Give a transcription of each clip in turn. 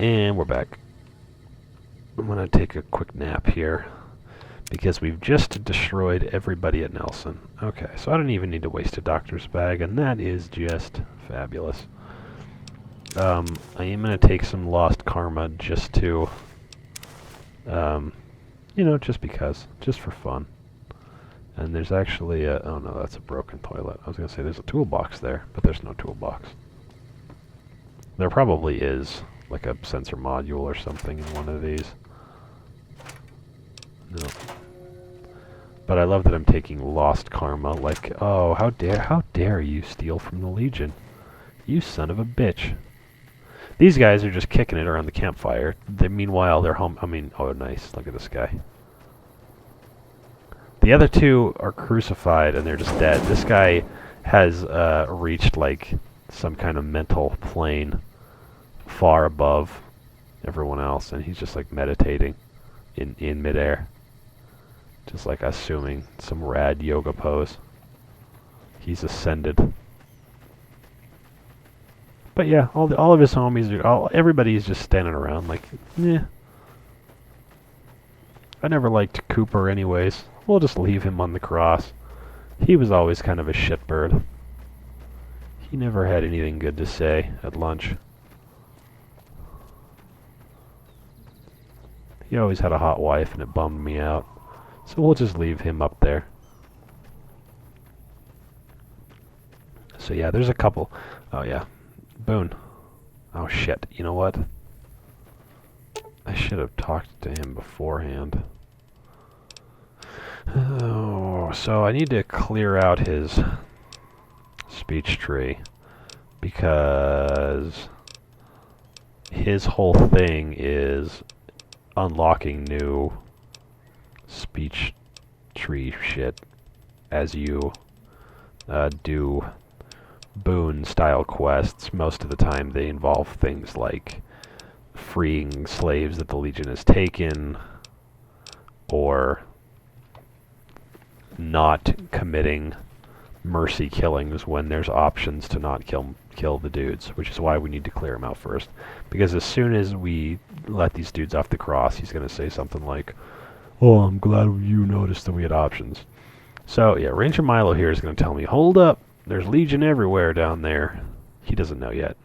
And we're back. I'm going to take a quick nap here because we've just destroyed everybody at Nelson. Okay, so I don't even need to waste a doctor's bag, and that is just fabulous. I am going to take some lost karma just to, you know, just because, just for fun. And there's actually a, oh no, that's a broken toilet. I was going to say there's a toolbox there, but there's no toolbox. There probably is, like a sensor module or something in one of these. No. But I love that I'm taking lost karma, like, oh, how dare you steal from the Legion? You son of a bitch. These guys are just kicking it around the campfire. Meanwhile, they're home. I mean, oh, nice. Look at this guy. The other two are crucified, and they're just dead. This guy has reached, like, some kind of mental plane far above everyone else, and he's just, like, meditating in midair. Just, like, assuming some rad yoga pose. He's ascended. But yeah, all of his homies are everybody's just standing around like, yeah. I never liked Cooper anyways. We'll just leave him on the cross. He was always kind of a shitbird. He never had anything good to say at lunch. He always had a hot wife and it bummed me out. So we'll just leave him up there. So yeah, there's a couple. Oh yeah. Boone. Oh shit, you know what? I should have talked to him beforehand. Oh, so I need to clear out his speech tree because his whole thing is unlocking new speech tree shit as you do Boone-style quests. Most of the time they involve things like freeing slaves that the Legion has taken, or not committing mercy killings when there's options to not kill the dudes, which is why we need to clear them out first. Because as soon as we let these dudes off the cross, he's going to say something like, oh, I'm glad you noticed that we had options. So, yeah, Ranger Milo here is going to tell me, hold up, there's Legion everywhere down there. He doesn't know yet.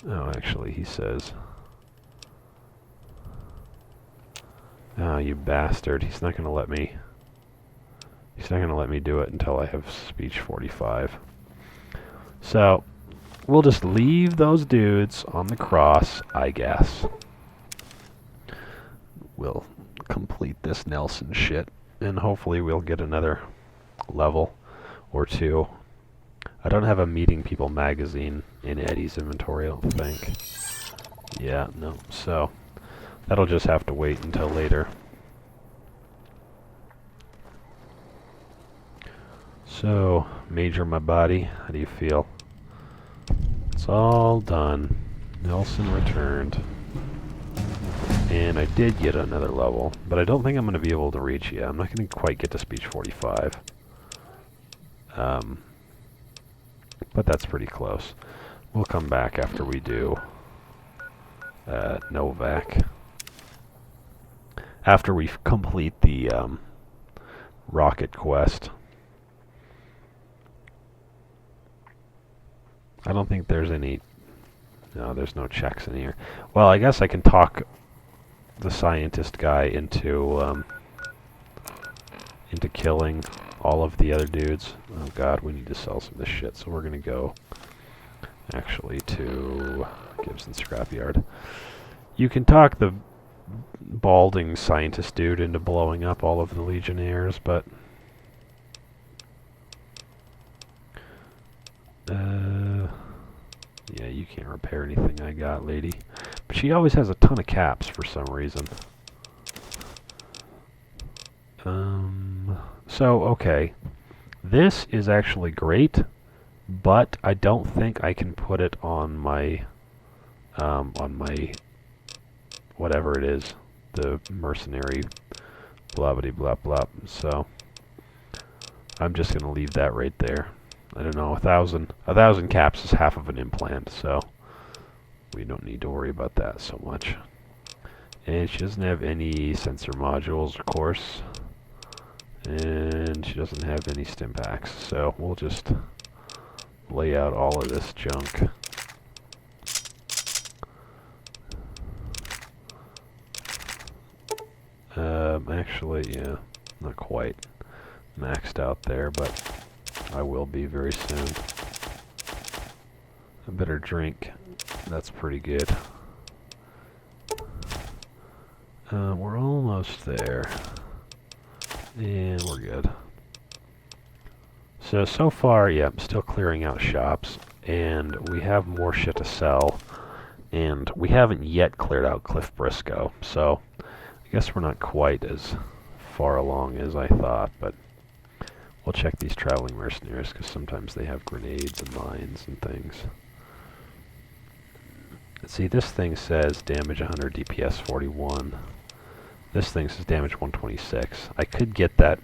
Oh, actually, he says, oh, you bastard. He's not going to let me do it until I have speech 45. So, we'll just leave those dudes on the cross, I guess. We'll complete this Nelson shit, and hopefully we'll get another level or two. I don't have a Meeting People magazine in Eddie's inventory, I don't think. Yeah, no. So, that'll just have to wait until later. So, Major my body, how do you feel? It's all done. Nelson returned. And I did get another level, but I don't think I'm going to be able to reach yet. I'm not going to quite get to speech 45. But that's pretty close. We'll come back after we do Novak. After we complete the rocket quest. I don't think there's any... No, there's no checks in here. Well, I guess I can talk the scientist guy into killing all of the other dudes. Oh god, we need to sell some of this shit, so we're gonna go actually to Gibson Scrapyard. You can talk the balding scientist dude into blowing up all of the Legionnaires, but yeah, you can't repair anything I got, lady. But she always has a ton of caps for some reason. So, okay. This is actually great, but I don't think I can put it on my whatever it is, the mercenary blah blah blah blah. So, I'm just going to leave that right there. I don't know, 1,000 caps is half of an implant, so we don't need to worry about that so much. And she doesn't have any sensor modules, of course. And she doesn't have any stim packs, so we'll just lay out all of this junk. Actually, yeah, not quite maxed out there, but I will be very soon. A better drink. That's pretty good. We're almost there. And we're good. So far, yeah, I'm still clearing out shops, and we have more shit to sell, and we haven't yet cleared out Cliff Briscoe, so I guess we're not quite as far along as I thought, but we'll check these traveling mercenaries, because sometimes they have grenades and mines and things. Let's see, this thing says damage 100, DPS 41. This thing says damage 126. I could get that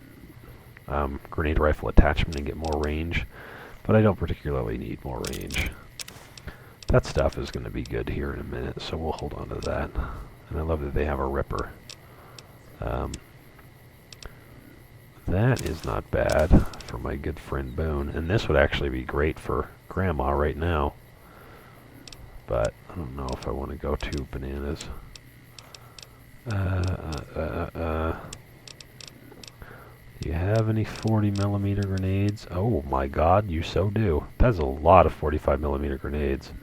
grenade rifle attachment and get more range, but I don't particularly need more range. That stuff is going to be good here in a minute, so we'll hold on to that. And I love that they have a ripper. That is not bad for my good friend Boone, and this would actually be great for Grandma right now. But I don't know if I want to go too bananas. Do you have any 40mm grenades? Oh my god, you so do. That's a lot of 45mm grenades.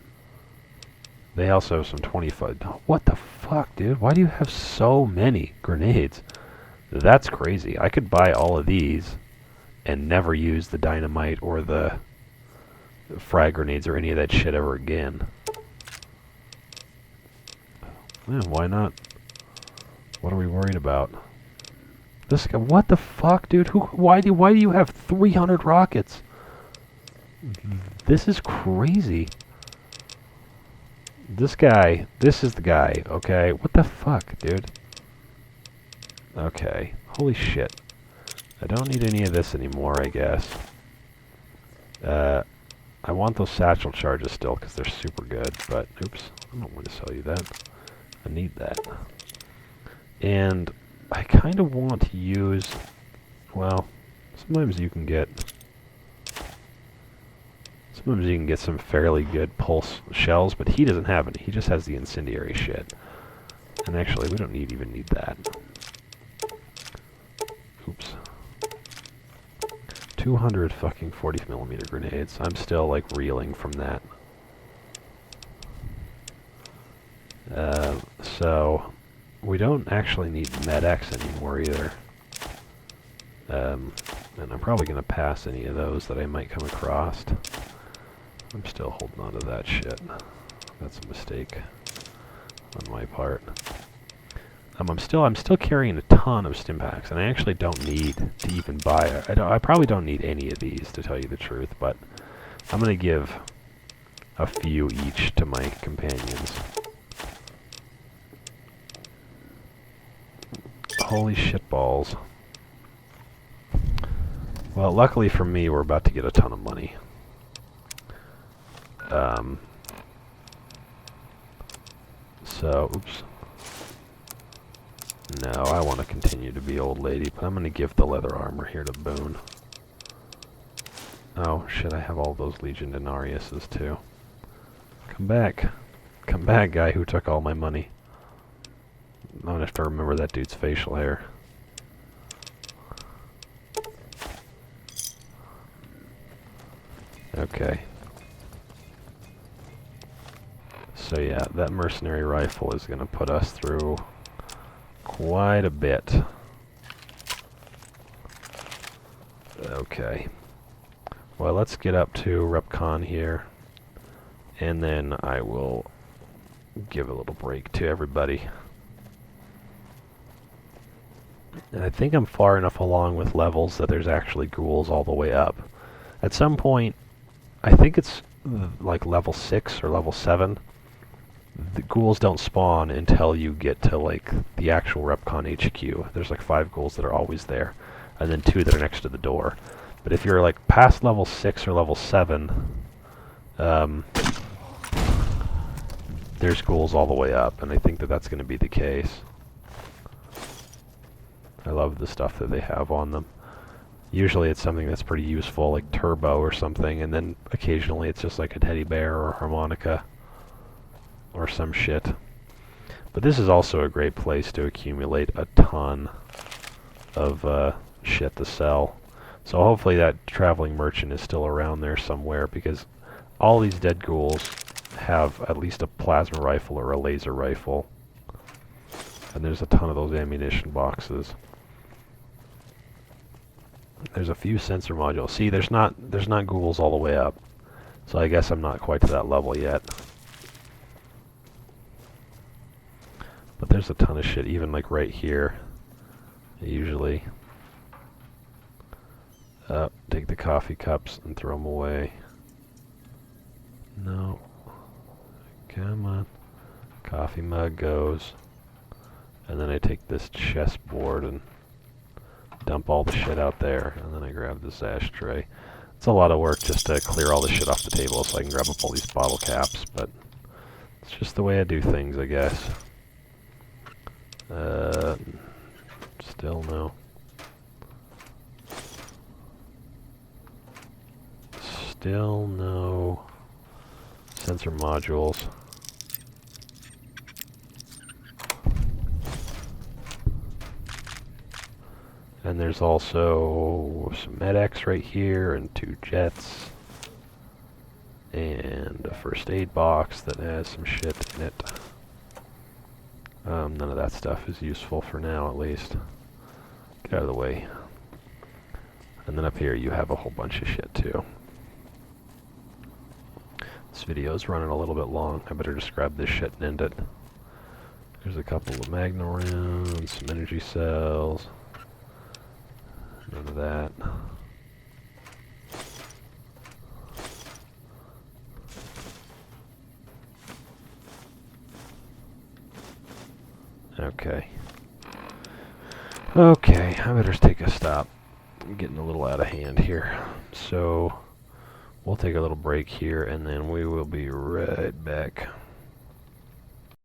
They also have some 25. What the fuck, dude? Why do you have so many grenades? That's crazy. I could buy all of these and never use the dynamite or the frag grenades or any of that shit ever again. Yeah, why not? What are we worried about? This guy, what the fuck, dude? Why do you have 300 rockets? This is crazy. This is the guy, okay? What the fuck, dude? Okay, holy shit. I don't need any of this anymore, I guess. I want those satchel charges still, because they're super good, but, oops, I don't want to sell you that. I need that. And I kind of want to use, well, sometimes you can get some fairly good pulse shells, but he doesn't have any. He just has the incendiary shit. And actually, we don't even need that. Oops. 200 fucking 40mm grenades. I'm still, like, reeling from that. So, we don't actually need Med-X anymore either. And I'm probably going to pass any of those that I might come across. I'm still holding on to that shit. That's a mistake on my part. I'm still carrying a ton of stim packs, and I actually don't need to even buy. I probably don't need any of these, to tell you the truth, but I'm going to give a few each to my companions. Holy shit balls. Well, luckily for me, we're about to get a ton of money. So, oops. No, I want to continue to be old lady, but I'm going to give the leather armor here to Boone. Oh, shit, I have all those Legion Denariuses, too. Come back. Come back, guy who took all my money. I'm going to have to remember that dude's facial hair. Okay. So yeah, that mercenary rifle is going to put us through quite a bit. Okay. Well, let's get up to RepCon here, and then I will give a little break to everybody. And I think I'm far enough along with levels that there's actually ghouls all the way up. At some point, I think it's like level 6 or level 7, the ghouls don't spawn until you get to like the actual RepCon HQ. There's like 5 ghouls that are always there, and then 2 that are next to the door. But if you're like past level 6 or level 7, there's ghouls all the way up, and I think that that's going to be the case. I love the stuff that they have on them. Usually it's something that's pretty useful, like turbo or something, and then occasionally it's just like a teddy bear or a harmonica or some shit. But this is also a great place to accumulate a ton of shit to sell. So hopefully that traveling merchant is still around there somewhere, because all these dead ghouls have at least a plasma rifle or a laser rifle. And there's a ton of those ammunition boxes. There's a few sensor modules. See, there's not ghouls all the way up. So I guess I'm not quite to that level yet. But there's a ton of shit, even like right here. Usually. Take the coffee cups and throw them away. No. Come on. Coffee mug goes. And then I take this chessboard and dump all the shit out there. And then I grab this ashtray. It's a lot of work just to clear all the shit off the table so I can grab up all these bottle caps, but it's just the way I do things, I guess. Still no. Still no sensor modules. And there's also some medics right here and 2 jets. And a first aid box that has some shit in it. None of that stuff is useful for now, at least. Get out of the way. And then up here you have a whole bunch of shit too. This video is running a little bit long. I better just grab this shit and end it. There's a couple of Magnum rounds, some energy cells. None of that. Okay. Okay, I better take a stop. I'm getting a little out of hand here. So, we'll take a little break here and then we will be right back.